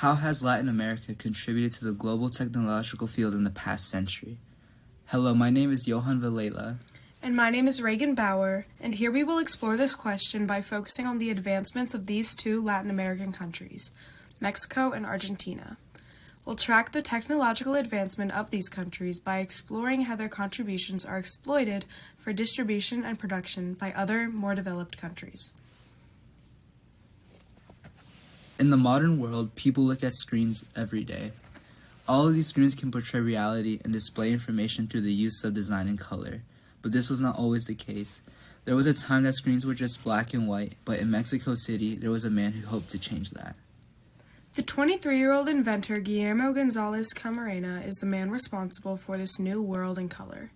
How has Latin America contributed to the global technological field in the past century? Hello, my name is Johan Vilela. And my name is Reagan Bauer, and here we will explore this question by focusing on the advancements of these two Latin American countries, Mexico and Argentina. We'll track the technological advancement of these countries by exploring how their contributions are exploited for distribution and production by other, more developed countries. In the modern world, people look at screens every day. All of these screens can portray reality and display information through the use of design and color. But this was not always the case. There was a time that screens were just black and white, but in Mexico City, there was a man who hoped to change that. The 23-year-old inventor Guillermo González Camarena is the man responsible for this new world in color.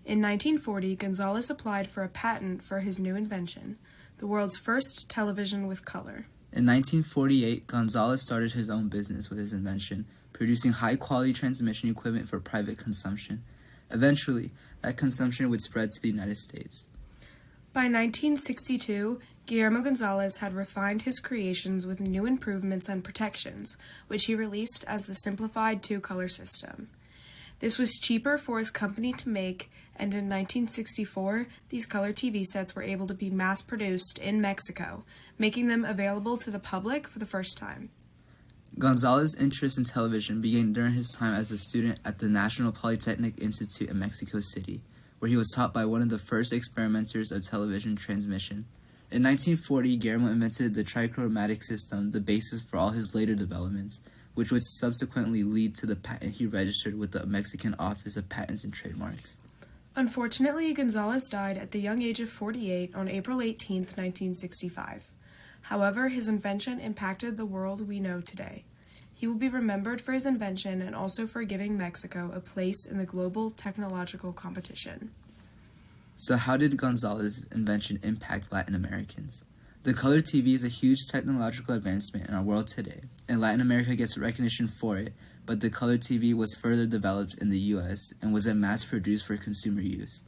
In 1940, González applied for a patent for his new invention, the world's first television with color. In 1948, González started his own business with his invention, producing high-quality transmission equipment for private consumption. Eventually, that consumption would spread to the United States. By 1962, Guillermo González had refined his creations with new improvements and protections, which he released as the simplified two-color system. This was cheaper for his company to make, and in 1964, these color TV sets were able to be mass-produced in Mexico, making them available to the public for the first time. González's interest in television began during his time as a student at the National Polytechnic Institute in Mexico City, where he was taught by one of the first experimenters of television transmission. In 1940, Guillermo invented the trichromatic system, the basis for all his later developments, which would subsequently lead to the patent he registered with the Mexican Office of Patents and Trademarks. Unfortunately, González died at the young age of 48 on April 18, 1965. However, his invention impacted the world we know today. He will be remembered for his invention and also for giving Mexico a place in the global technological competition. So how did González's invention impact Latin Americans? The color TV is a huge technological advancement in our world today, and Latin America gets recognition for it, but the color TV was further developed in the U.S. and was then mass-produced for consumer use.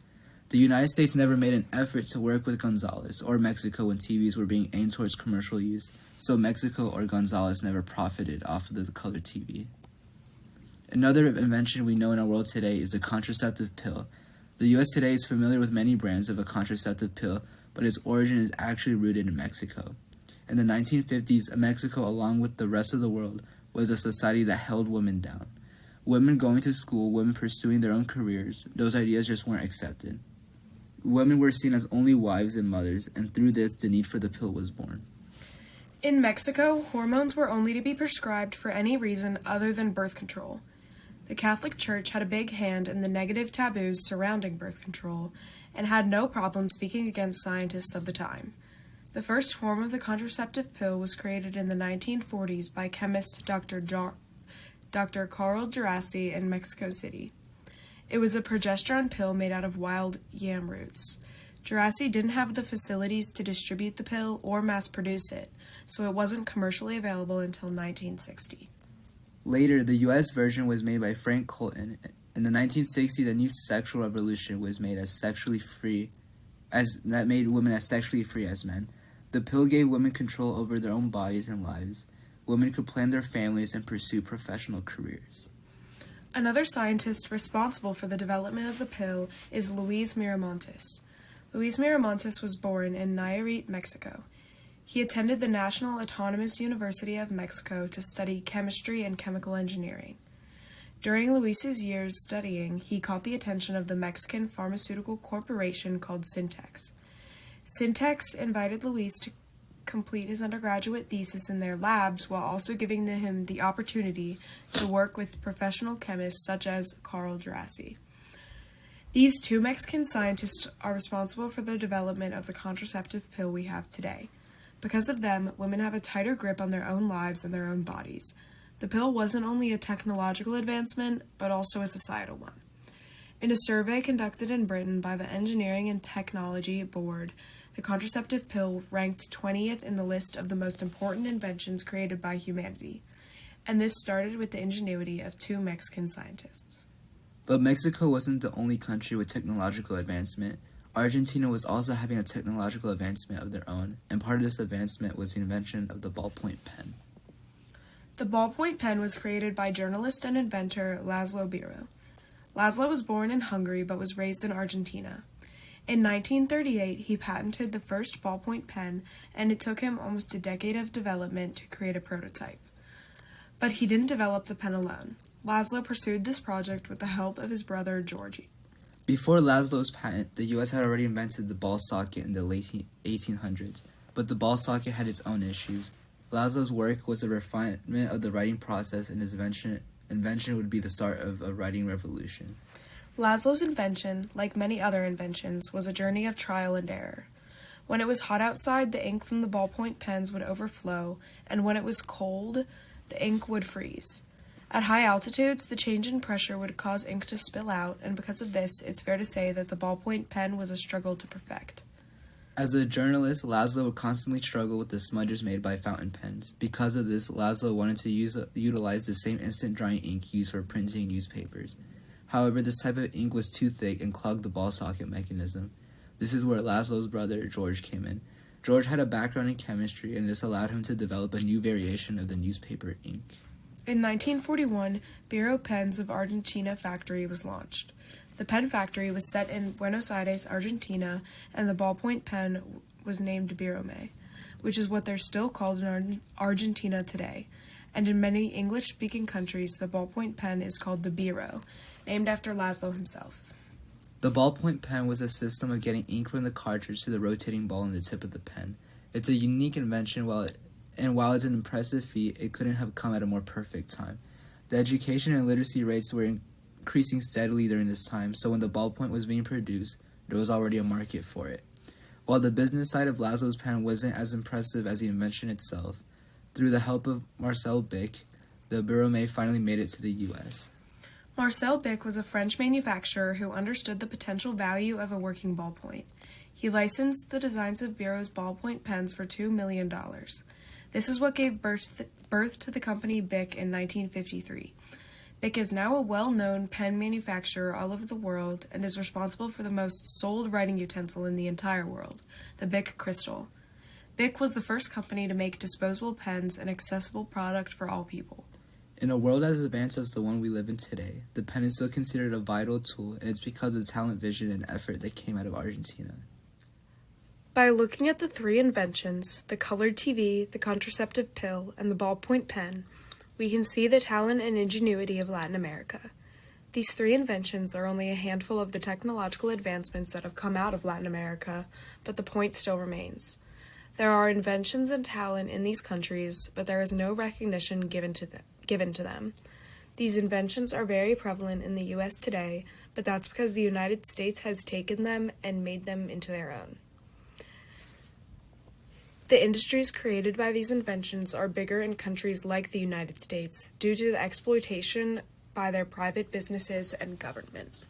The United States never made an effort to work with González or Mexico when TVs were being aimed towards commercial use, so Mexico or González never profited off of the color TV. Another invention we know in our world today is the contraceptive pill. The U.S. today is familiar with many brands of a contraceptive pill, but its origin is actually rooted in Mexico. In the 1950s, Mexico, along with the rest of the world, was a society that held women down. Women going to school, women pursuing their own careers, those ideas just weren't accepted. Women were seen as only wives and mothers, and through this, the need for the pill was born. In Mexico, hormones were only to be prescribed for any reason other than birth control. The Catholic Church had a big hand in the negative taboos surrounding birth control and had no problem speaking against scientists of the time. The first form of the contraceptive pill was created in the 1940s by chemist Dr. Carl Gerasi in Mexico City. It was a progesterone pill made out of wild yam roots. Gerasi didn't have the facilities to distribute the pill or mass-produce it, so it wasn't commercially available until 1960. Later, the U.S. version was made by Frank Colton. In the 1960s, a new sexual revolution was made that made women as sexually free as men. The pill gave women control over their own bodies and lives. Women could plan their families and pursue professional careers. Another scientist responsible for the development of the pill is Luis Miramontes. Luis Miramontes was born in Nayarit, Mexico. He attended the National Autonomous University of Mexico to study chemistry and chemical engineering. During Luis's years studying, he caught the attention of the Mexican pharmaceutical corporation called Syntex. Syntex invited Luis to complete his undergraduate thesis in their labs while also giving him the opportunity to work with professional chemists such as Carl Gerasi. These two Mexican scientists are responsible for the development of the contraceptive pill we have today. Because of them, women have a tighter grip on their own lives and their own bodies. The pill wasn't only a technological advancement, but also a societal one. In a survey conducted in Britain by the Engineering and Technology Board, the contraceptive pill ranked 20th in the list of the most important inventions created by humanity, and this started with the ingenuity of two Mexican scientists. But Mexico wasn't the only country with technological advancement. Argentina was also having a technological advancement of their own, and part of this advancement was the invention of the ballpoint pen. The ballpoint pen was created by journalist and inventor Laszlo Biro. Laszlo was born in Hungary but was raised in Argentina. In 1938, he patented the first ballpoint pen, and it took him almost a decade of development to create a prototype. But he didn't develop the pen alone. Laszlo pursued this project with the help of his brother Georgy. Before Laszlo's patent, the U.S. had already invented the ball socket in the late 1800s, but the ball socket had its own issues. Laszlo's work was a refinement of the writing process, and his invention would be the start of a writing revolution. Laszlo's invention, like many other inventions, was a journey of trial and error. When it was hot outside, the ink from the ballpoint pens would overflow, and when it was cold, the ink would freeze. At high altitudes, the change in pressure would cause ink to spill out, and because of this, it's fair to say that the ballpoint pen was a struggle to perfect. As a journalist, Laszlo would constantly struggle with the smudges made by fountain pens. Because of this, Laszlo wanted to utilize the same instant drying ink used for printing newspapers. However, this type of ink was too thick and clogged the ball socket mechanism. This is where Laszlo's brother, George, came in. George had a background in chemistry, and this allowed him to develop a new variation of the newspaper ink. In 1941, Biro Pens of Argentina factory was launched. The pen factory was set in Buenos Aires, Argentina, and the ballpoint pen was named Birome, which is what they're still called in Argentina today. And in many English-speaking countries, the ballpoint pen is called the Biro, named after Laszlo himself. The ballpoint pen was a system of getting ink from the cartridge to the rotating ball on the tip of the pen. It's a unique invention, while it's an impressive feat, it couldn't have come at a more perfect time. The education and literacy rates were increasing steadily during this time, so when the ballpoint was being produced, there was already a market for it. While the business side of Laszlo's pen wasn't as impressive as the invention itself, through the help of Marcel Bic, the Birome finally made it to the U.S. Marcel Bic was a French manufacturer who understood the potential value of a working ballpoint. He licensed the designs of Biro's ballpoint pens for $2 million. This is what gave birth to the company Bic in 1953. Bic is now a well-known pen manufacturer all over the world and is responsible for the most sold writing utensil in the entire world, the Bic Crystal. Bic was the first company to make disposable pens an accessible product for all people. In a world as advanced as the one we live in today, the pen is still considered a vital tool, and it's because of the talent, vision, and effort that came out of Argentina. By looking at the three inventions, the colored TV, the contraceptive pill, and the ballpoint pen, we can see the talent and ingenuity of Latin America. These three inventions are only a handful of the technological advancements that have come out of Latin America, but the point still remains. There are inventions and talent in these countries, but there is no recognition given to them. These inventions are very prevalent in the U.S. today, but that's because the United States has taken them and made them into their own. The industries created by these inventions are bigger in countries like the United States due to the exploitation by their private businesses and government.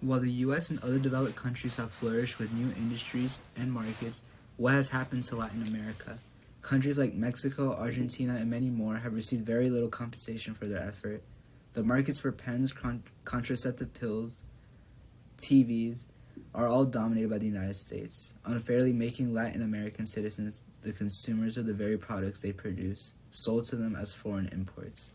While the U.S. and other developed countries have flourished with new industries and markets, what has happened to Latin America? Countries like Mexico, Argentina, and many more have received very little compensation for their effort. The markets for pens, contraceptive pills, TVs, are all dominated by the United States, unfairly making Latin American citizens the consumers of the very products they produce, sold to them as foreign imports.